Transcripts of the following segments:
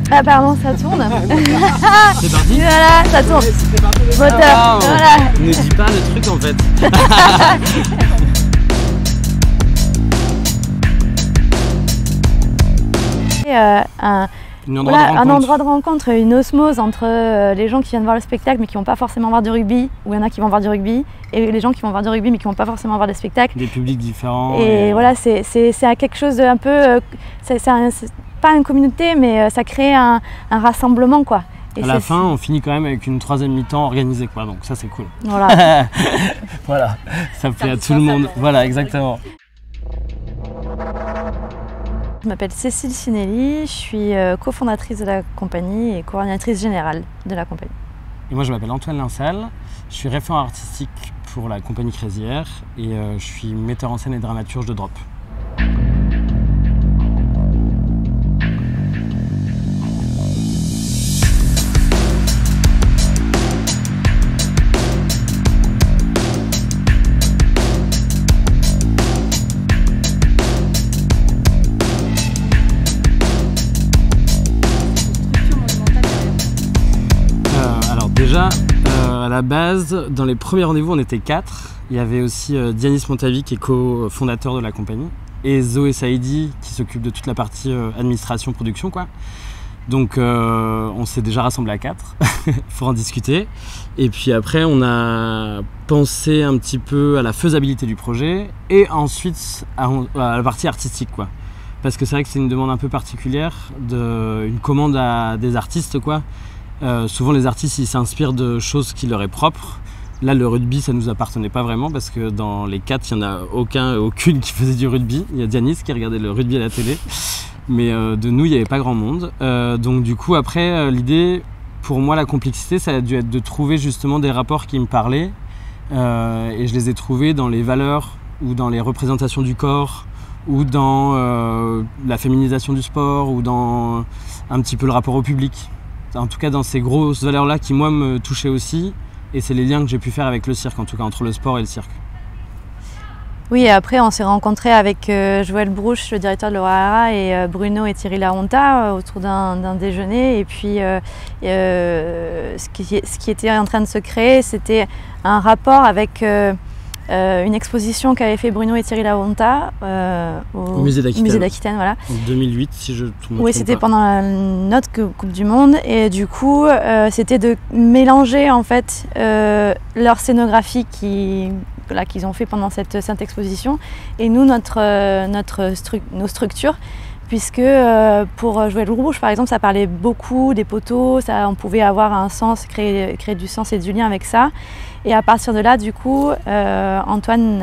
Ah pardon, ça tourne. C'est parti. Voilà, ça tourne. Moteur, voilà. Ne dis pas le truc en fait. Un endroit de rencontre, une osmose entre les gens qui viennent voir le spectacle mais qui vont pas forcément voir du rugby, ou il y en a qui vont voir du rugby, et les gens qui vont voir du rugby mais qui vont pas forcément voir des spectacles. Des publics différents. Et voilà, c'est quelque chose d'un peu... c'est pas une communauté, mais ça crée un rassemblement, quoi. Et à la fin, on finit quand même avec une troisième mi-temps organisée, quoi. Donc ça, c'est cool. Voilà. Voilà, ça plaît à tout le monde. Voilà, exactement. Je m'appelle Cécile Cinelli, je suis cofondatrice de la compagnie et coordinatrice générale de la compagnie. Et moi, je m'appelle Antoine Linsal, je suis référent artistique pour la compagnie Crazy Air et je suis metteur en scène et dramaturge de Drop. Déjà, à la base, dans les premiers rendez-vous, on était 4. Il y avait aussi Dianis Montavi, qui est co-fondateur de la compagnie, et Zoé Saïdi, qui s'occupe de toute la partie administration, production, quoi. Donc, on s'est déjà rassemblés à 4, il faut en discuter. Et puis après, on a pensé un petit peu à la faisabilité du projet, et ensuite à la partie artistique, quoi. Parce que c'est vrai que c'est une demande un peu particulière, une commande à des artistes, quoi. Souvent les artistes ils s'inspirent de choses qui leur est propre. Là le rugby ça nous appartenait pas vraiment parce que dans les 4 il n'y en a aucune qui faisait du rugby. Il y a Dianis qui regardait le rugby à la télé, mais de nous il n'y avait pas grand monde. Donc du coup après l'idée pour moi la complexité ça a dû être de trouver justement des rapports qui me parlaient et je les ai trouvés dans les valeurs ou dans les représentations du corps ou dans la féminisation du sport ou dans un petit peu le rapport au public. En tout cas dans ces grosses valeurs-là qui moi me touchaient aussi, et c'est les liens que j'ai pu faire avec le cirque, en tout cas entre le sport et le cirque. Oui, et après on s'est rencontrés avec Joël Brouche, le directeur de l'Orahara, et Bruno et Thierry Lahonta autour d'un déjeuner. Et puis ce qui était en train de se créer, c'était un rapport avec une exposition qu'avaient fait Bruno et Thierry Lahonta au musée d'Aquitaine. Voilà. En 2008, si je me trompe. Oui, c'était pendant notre Coupe du Monde, et du coup, c'était de mélanger en fait leur scénographie qu'ils ont fait pendant cette exposition, et nous nos structures. Puisque pour Joël Rouge, par exemple, ça parlait beaucoup des poteaux, on pouvait avoir un sens, créer du sens et du lien avec ça. Et à partir de là, du coup, Antoine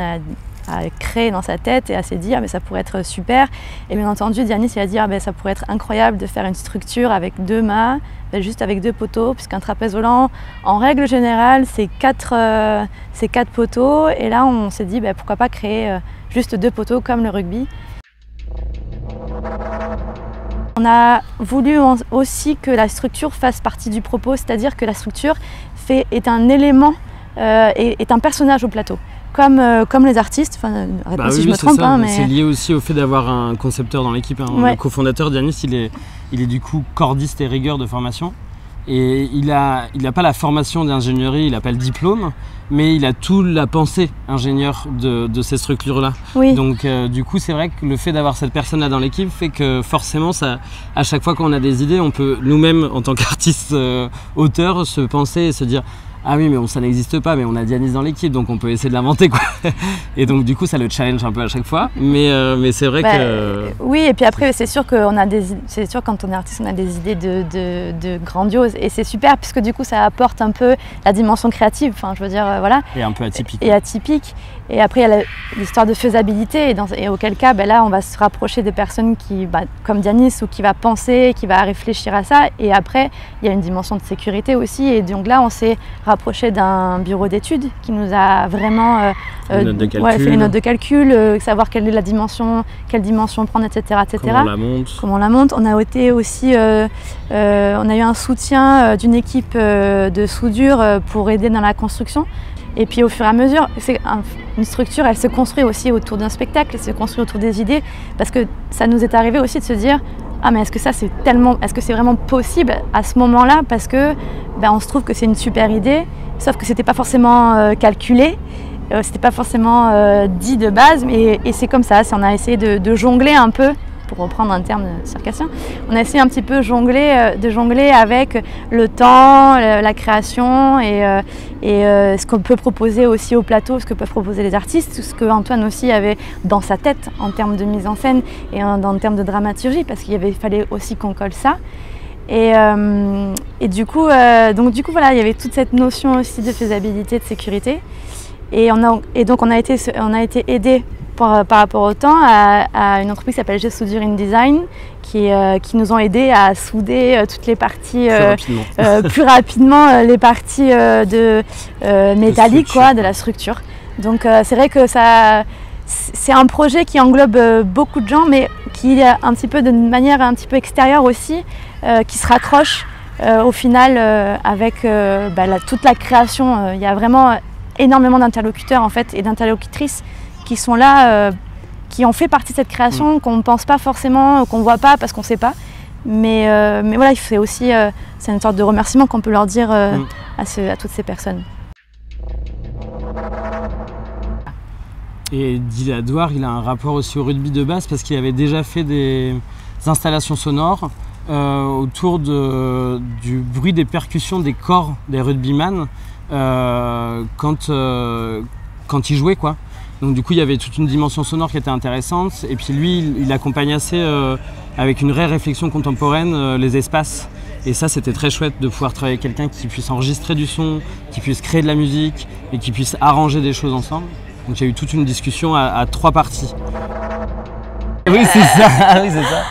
a créé dans sa tête et a s'est dit ah, mais ça pourrait être super. Et bien entendu, Dianis il a dit ah, ben, ça pourrait être incroyable de faire une structure avec 2 mâts, juste avec 2 poteaux, puisqu'un trapèze volant, en règle générale, c'est 4 poteaux. Et là, on s'est dit ben, pourquoi pas créer juste 2 poteaux comme le rugby. On a voulu aussi que la structure fasse partie du propos, c'est-à-dire que la structure est un élément, est un personnage au plateau. Comme les artistes, arrête-moi si je me trompe. Mais... C'est lié aussi au fait d'avoir un concepteur dans l'équipe. Hein. Ouais. Le cofondateur, Dianis, il est du coup cordiste et rigueur de formation. Et il a pas la formation d'ingénierie, il n'a pas le diplôme, mais il a toute la pensée ingénieur de ces structures-là. Oui. Donc du coup, c'est vrai que le fait d'avoir cette personne-là dans l'équipe fait que forcément, à chaque fois qu'on a des idées, on peut nous-mêmes, en tant qu'artistes auteurs, se penser et se dire ah oui, mais ça n'existe pas, mais on a Dianis dans l'équipe, donc on peut essayer de l'inventer, quoi. Et donc du coup, ça le challenge un peu à chaque fois, mais c'est vrai que... Oui, et puis après, c'est sûr quand on est artiste, on a des idées de grandiose, et c'est super, puisque du coup, ça apporte un peu la dimension créative, enfin, je veux dire, voilà. Et un peu atypique. Et atypique. Et après, il y a l'histoire de faisabilité, et auquel cas, ben là, on va se rapprocher de personnes comme Dianis, ou qui va penser, qui va réfléchir à ça, et après, il y a une dimension de sécurité aussi, et donc là, on s'est rapproché d'un bureau d'études qui nous a vraiment fait une note de calcul, savoir quelle dimension prendre, etc. Comment on la monte. On a été aussi, on a eu un soutien d'une équipe de soudure pour aider dans la construction. Et puis au fur et à mesure, une structure, elle se construit aussi autour d'un spectacle, elle se construit autour des idées, parce que ça nous est arrivé aussi de se dire ah mais est-ce que c'est vraiment possible à ce moment-là, parce que on se trouve que c'est une super idée, sauf que c'était pas forcément calculé, c'était pas forcément dit de base, et c'est comme ça, on a essayé de jongler un peu, pour reprendre un terme circassien, on a essayé un petit peu de jongler avec le temps, la création et ce qu'on peut proposer aussi au plateau, ce que peuvent proposer les artistes, ce que Antoine aussi avait dans sa tête en termes de mise en scène et en termes de dramaturgie, parce qu'il fallait aussi qu'on colle ça. Et du coup, voilà, il y avait toute cette notion aussi de faisabilité, de sécurité. Et donc on a été aidés par rapport au temps à une entreprise qui s'appelle G-Soudure in Design qui nous ont aidés à souder toutes les parties plus rapidement les parties métalliques de la structure. Donc c'est vrai que c'est un projet qui englobe beaucoup de gens, mais qui est un petit peu d'une manière un petit peu extérieure aussi, qui se raccroche au final avec toute la création. Il y a vraiment énormément d'interlocuteurs en fait et d'interlocutrices qui sont là, qui ont fait partie de cette création, qu'on ne pense pas forcément, qu'on ne voit pas parce qu'on ne sait pas. Mais voilà, c'est aussi c'est une sorte de remerciement qu'on peut leur dire à toutes ces personnes. Et Diladoir, il a un rapport aussi au rugby de base parce qu'il avait déjà fait des installations sonores autour du bruit des percussions des corps des rugbyman quand il jouait, quoi. Donc du coup il y avait toute une dimension sonore qui était intéressante, et puis lui il accompagne assez avec une vraie réflexion contemporaine les espaces, et ça c'était très chouette de pouvoir travailler avec quelqu'un qui puisse enregistrer du son, qui puisse créer de la musique et qui puisse arranger des choses ensemble. Donc il y a eu toute une discussion à 3 parties. Oui c'est ça, oui c'est ça.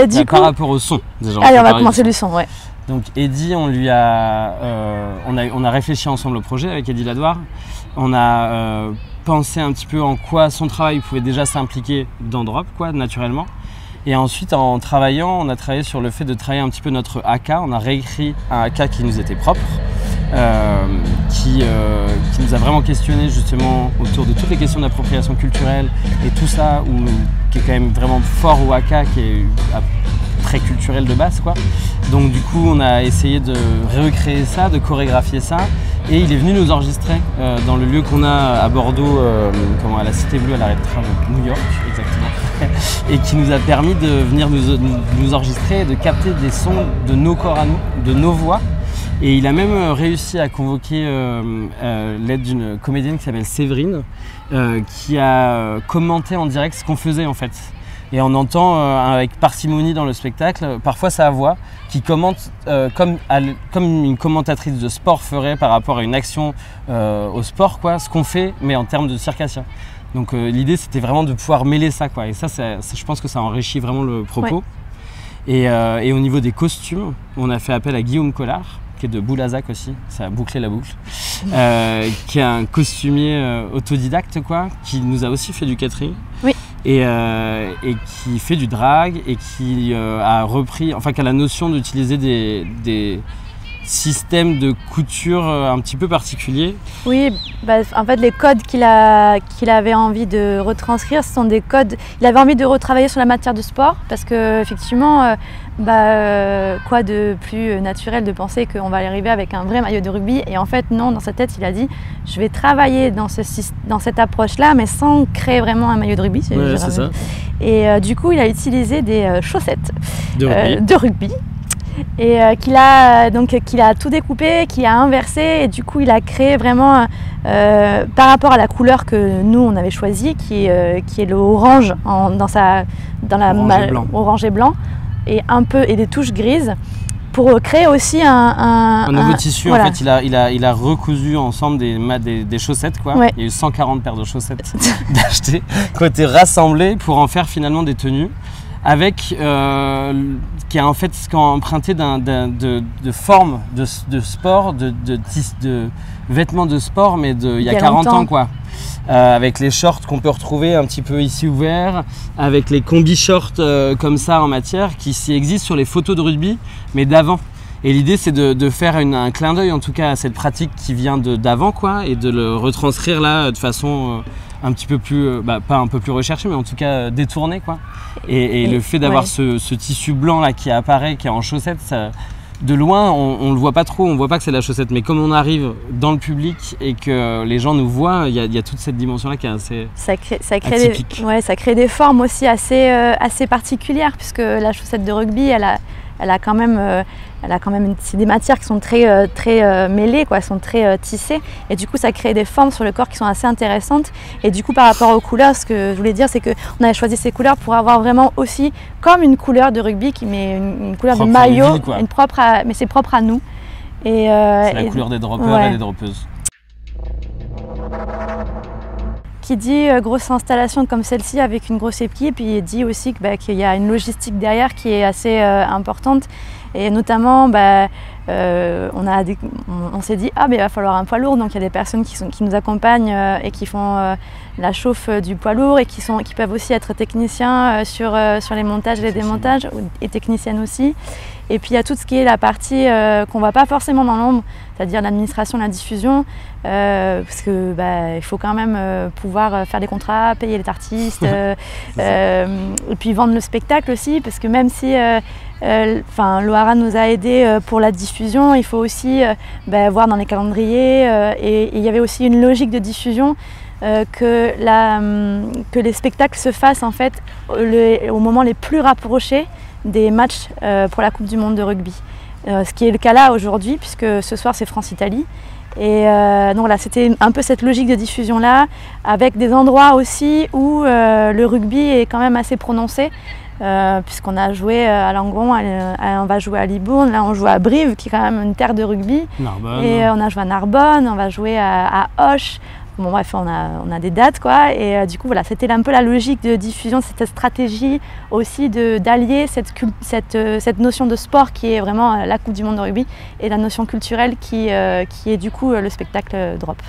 Du coup, par rapport au son déjà. Allez, on va commencer du son, ouais. Donc Eddy, on a réfléchi ensemble au projet avec Eddy Ladoire. On a pensé un petit peu en quoi son travail pouvait déjà s'impliquer dans Drop, quoi, naturellement. Et ensuite, en travaillant, on a travaillé sur le fait de travailler un petit peu notre AK. On a réécrit un AK qui nous était propre, qui nous a vraiment questionné justement autour de toutes les questions d'appropriation culturelle et tout ça, qui est quand même vraiment fort au AK, qui est très culturel de base, quoi. Donc du coup on a essayé de recréer ça, de chorégraphier ça, et il est venu nous enregistrer dans le lieu qu'on a à Bordeaux, à la Cité Bleue, à l'arrêt de train de New York exactement, et qui nous a permis de venir nous enregistrer et de capter des sons de nos corps à nous, de nos voix. Et il a même réussi à convoquer l'aide d'une comédienne qui s'appelle Séverine, qui a commenté en direct ce qu'on faisait en fait. Et on entend avec parcimonie dans le spectacle, parfois sa voix, qui commente comme une commentatrice de sport ferait par rapport à une action au sport, quoi, ce qu'on fait, mais en termes de circassien. Donc l'idée c'était vraiment de pouvoir mêler ça, quoi. Et ça, je pense que ça enrichit vraiment le propos. Ouais. Et au niveau des costumes, on a fait appel à Guillaume Collard, qui est de Boulazac aussi, ça a bouclé la boucle, qui est un costumier autodidacte, quoi, qui nous a aussi fait du catering. Oui. Et qui fait du drag et qui a repris, enfin qui a la notion d'utiliser des systèmes de couture un petit peu particuliers. Oui, en fait les codes qu'il avait envie de retranscrire, ce sont des codes. Il avait envie de retravailler sur la matière du sport parce que effectivement, quoi de plus naturel de penser qu'on va arriver avec un vrai maillot de rugby, et en fait non, dans sa tête il a dit je vais travailler dans cette approche-là mais sans créer vraiment un maillot de rugby. Ouais, c'est ça. Et du coup il a utilisé des chaussettes de rugby. Et qu'il a tout découpé, qu'il a inversé, et du coup il a créé vraiment par rapport à la couleur que nous on avait choisie, qui est le orange orange et blanc, et des touches grises, pour créer aussi un nouveau tissu. Voilà. En fait il a recousu ensemble des chaussettes, quoi. Ouais. Il y a eu 140 paires de chaussettes d'achetées, qui ont été rassemblées pour en faire finalement des tenues, avec qui est en fait emprunté de formes de sport, de vêtements de sport, mais il y a 40 ans, quoi. Avec les shorts qu'on peut retrouver un petit peu ici ouverts, avec les combi shorts comme ça en matière, qui existent sur les photos de rugby, mais d'avant. Et l'idée, c'est de faire un clin d'œil, en tout cas, à cette pratique qui vient d'avant, quoi, et de le retranscrire là de façon un petit peu plus, pas un peu plus recherchée, mais en tout cas détournée, quoi. Et le fait d'avoir ce tissu blanc là qui apparaît, qui est en chaussette, ça, de loin, on le voit pas trop, on voit pas que c'est la chaussette, mais comme on arrive dans le public et que les gens nous voient, il y a toute cette dimension-là qui est assez atypique. Ça crée des formes aussi assez particulières, puisque la chaussette de rugby, elle a quand même c'est des matières qui sont très mêlées, quoi, sont très tissées, et du coup ça crée des formes sur le corps qui sont assez intéressantes. Et du coup, par rapport aux couleurs, ce que je voulais dire, c'est qu'on avait choisi ces couleurs pour avoir vraiment aussi comme une couleur de rugby, qui met une couleur de maillot, mais c'est propre à nous. C'est la couleur des droppers et des droppeuses. Qui dit grosse installation comme celle-ci avec une grosse équipe, il dit aussi qu'il y a une logistique derrière qui est assez importante. Et notamment, on s'est dit il va falloir un poids lourd, donc il y a des personnes qui nous accompagnent et qui font la chauffe du poids lourd et qui peuvent aussi être techniciens sur les montages et les démontages, et techniciennes aussi. Et puis il y a tout ce qui est la partie qu'on ne voit pas forcément dans l'ombre, c'est-à-dire l'administration, la diffusion, parce que il faut quand même pouvoir faire des contrats, payer les artistes, et puis vendre le spectacle aussi, parce que même si l'OHARA nous a aidés pour la diffusion, il faut aussi voir dans les calendriers, et il y avait aussi une logique de diffusion. Que les spectacles se fassent en fait au moment les plus rapprochés des matchs pour la Coupe du Monde de rugby. Ce qui est le cas là aujourd'hui, puisque ce soir c'est France-Italie. Et donc voilà, c'était un peu cette logique de diffusion là, avec des endroits aussi où le rugby est quand même assez prononcé. Puisqu'on a joué à Langon, on va jouer à Libourne, là on joue à Brive qui est quand même une terre de rugby. Narbonne. Et on a joué à Narbonne, on va jouer à Auch. Bon bref, on a des dates, quoi, et du coup voilà, c'était un peu la logique de diffusion, cette stratégie aussi d'allier cette notion de sport qui est vraiment la Coupe du Monde de rugby, et la notion culturelle qui est du coup le spectacle drop.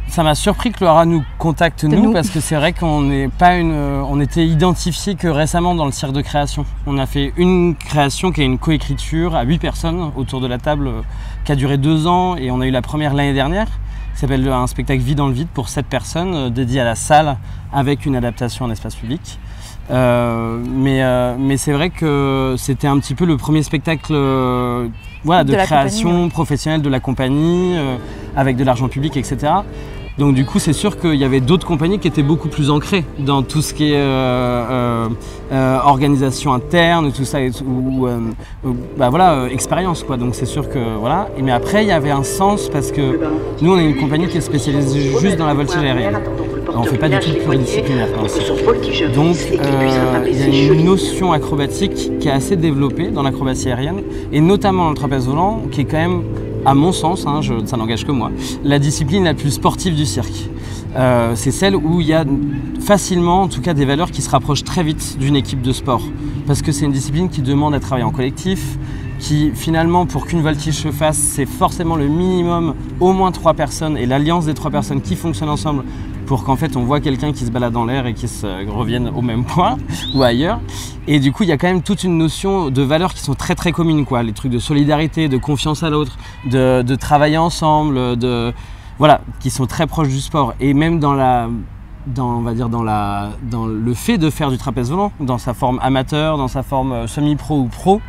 Ça m'a surpris que l'OHARA nous contacte nous, parce que c'est vrai qu'on on était identifiés que récemment dans le cirque de création. On a fait une création qui est une coécriture à 8 personnes autour de la table, qui a duré 2 ans, et on a eu la première l'année dernière, qui s'appelle un spectacle Vie dans le vide pour 7 personnes, dédié à la salle avec une adaptation en espace public. Mais c'est vrai que c'était un petit peu le premier spectacle de création professionnelle de la compagnie, avec de l'argent public, etc. Donc du coup, c'est sûr qu'il y avait d'autres compagnies qui étaient beaucoup plus ancrées dans tout ce qui est organisation interne, tout ça, expérience, quoi. Donc c'est sûr que voilà. Mais après, il y avait un sens, parce que nous, on est une compagnie qui est spécialisée juste dans la voltige aérienne. On ne fait pas du tout de pluridisciplinaire. Donc il y a une notion acrobatique qui est assez développée dans l'acrobatie aérienne, et notamment dans le trapèze volant, qui est quand même, à mon sens, ça n'engage que moi, la discipline la plus sportive du cirque. C'est celle où il y a facilement, en tout cas, des valeurs qui se rapprochent très vite d'une équipe de sport. Parce que c'est une discipline qui demande à travailler en collectif, qui finalement, pour qu'une voltige se fasse, c'est forcément le minimum, au moins 3 personnes, et l'alliance des 3 personnes qui fonctionnent ensemble pour qu'en fait on voit quelqu'un qui se balade dans l'air et qui se revienne au même point ou ailleurs. Et du coup, il y a quand même toute une notion de valeurs qui sont très très communes, quoi. Les trucs de solidarité, de confiance à l'autre, de travailler ensemble, qui sont très proches du sport. Et même dans le fait de faire du trapèze volant, dans sa forme amateur, dans sa forme semi-pro ou pro,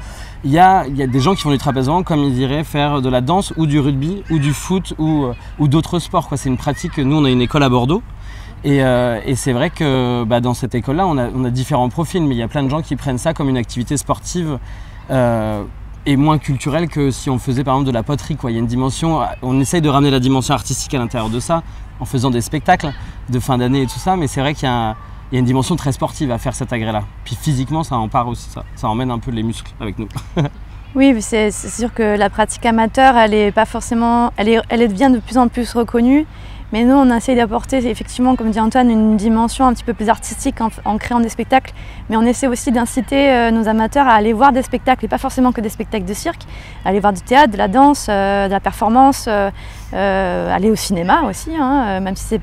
il y a des gens qui font du trapèze volant comme ils iraient faire de la danse ou du rugby ou du foot ou d'autres sports, quoi. C'est une pratique. Nous, on a une école à Bordeaux, et c'est vrai que dans cette école-là, on a différents profils, mais il y a plein de gens qui prennent ça comme une activité sportive et moins culturelle que si on faisait par exemple de la poterie, quoi. Il y a une dimension, on essaye de ramener la dimension artistique à l'intérieur de ça en faisant des spectacles de fin d'année et tout ça, mais c'est vrai qu'il y a une dimension très sportive à faire cet agrès-là. Puis physiquement, ça en part aussi, ça emmène un peu les muscles avec nous. Oui, c'est sûr que la pratique amateur, elle est pas forcément, elle devient de plus en plus reconnue. Mais nous, on essaie d'apporter, effectivement, comme dit Antoine, une dimension un petit peu plus artistique en créant des spectacles. Mais on essaie aussi d'inciter nos amateurs à aller voir des spectacles, et pas forcément que des spectacles de cirque, aller voir du théâtre, de la danse, de la performance, aller au cinéma aussi, même si c'est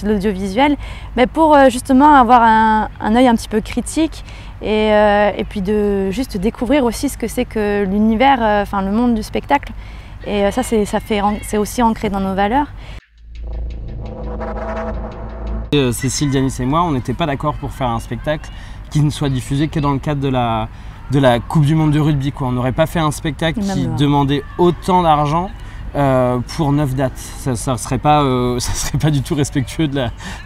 l'audiovisuel, mais pour justement avoir un œil un petit peu critique et puis de juste découvrir aussi ce que c'est que l'univers, enfin le monde du spectacle. Et ça, c'est aussi ancré dans nos valeurs. Cécile, Dianis et moi, on n'était pas d'accord pour faire un spectacle qui ne soit diffusé que dans le cadre de la Coupe du Monde de rugby, quoi. On n'aurait pas fait un spectacle qui demandait autant d'argent pour 9 dates. Ça serait pas du tout respectueux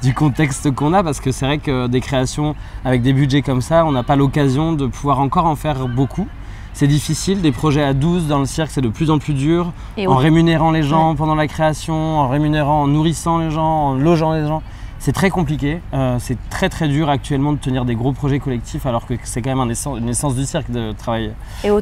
du contexte qu'on a, parce que c'est vrai que des créations avec des budgets comme ça, on n'a pas l'occasion de pouvoir encore en faire beaucoup. C'est difficile, des projets à 12 dans le cirque, c'est de plus en plus dur, en rémunérant les gens pendant la création, en nourrissant les gens, en logeant les gens. C'est très compliqué, c'est très dur actuellement de tenir des gros projets collectifs, alors que c'est quand même une essence du cirque de travailler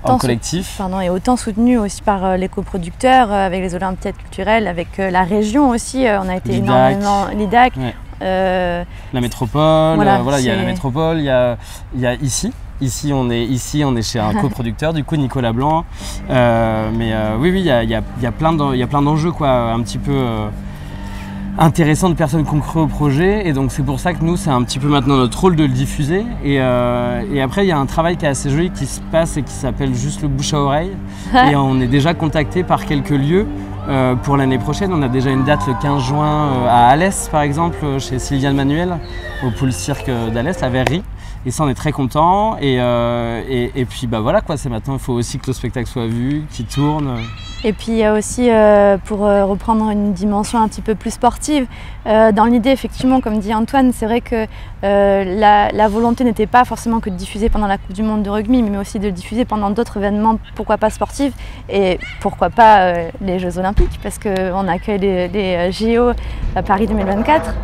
en collectif. Et autant soutenu aussi par les coproducteurs, avec les Olympiades culturelles, avec la région aussi, on a été énormément... L'IDAC. Ouais. La métropole, voilà, il y a la métropole, il y a ici. Ici, on est chez un coproducteur, du coup Nicolas Blanc. Oui, il y a plein d'enjeux, quoi, un petit peu intéressants, de personnes qui ont cru au projet. Et donc c'est pour ça que nous, c'est un petit peu maintenant notre rôle de le diffuser. Et après, il y a un travail qui est assez joli qui se passe et qui s'appelle juste le bouche à oreille. Et on est déjà contacté par quelques lieux pour l'année prochaine. On a déjà une date le 15 juin à Alès, par exemple, chez Sylviane Manuel, au pôle cirque d'Alès, la Verrerie. Et ça, on est très content. Et puis voilà, quoi, c'est maintenant, il faut aussi que le spectacle soit vu, qu'il tourne. Et puis il y a aussi, pour reprendre une dimension un petit peu plus sportive, dans l'idée, effectivement, comme dit Antoine, c'est vrai que la volonté n'était pas forcément que de diffuser pendant la Coupe du Monde de rugby, mais aussi de le diffuser pendant d'autres événements, pourquoi pas sportifs, et pourquoi pas les Jeux Olympiques, parce qu'on accueille les JO à Paris 2024.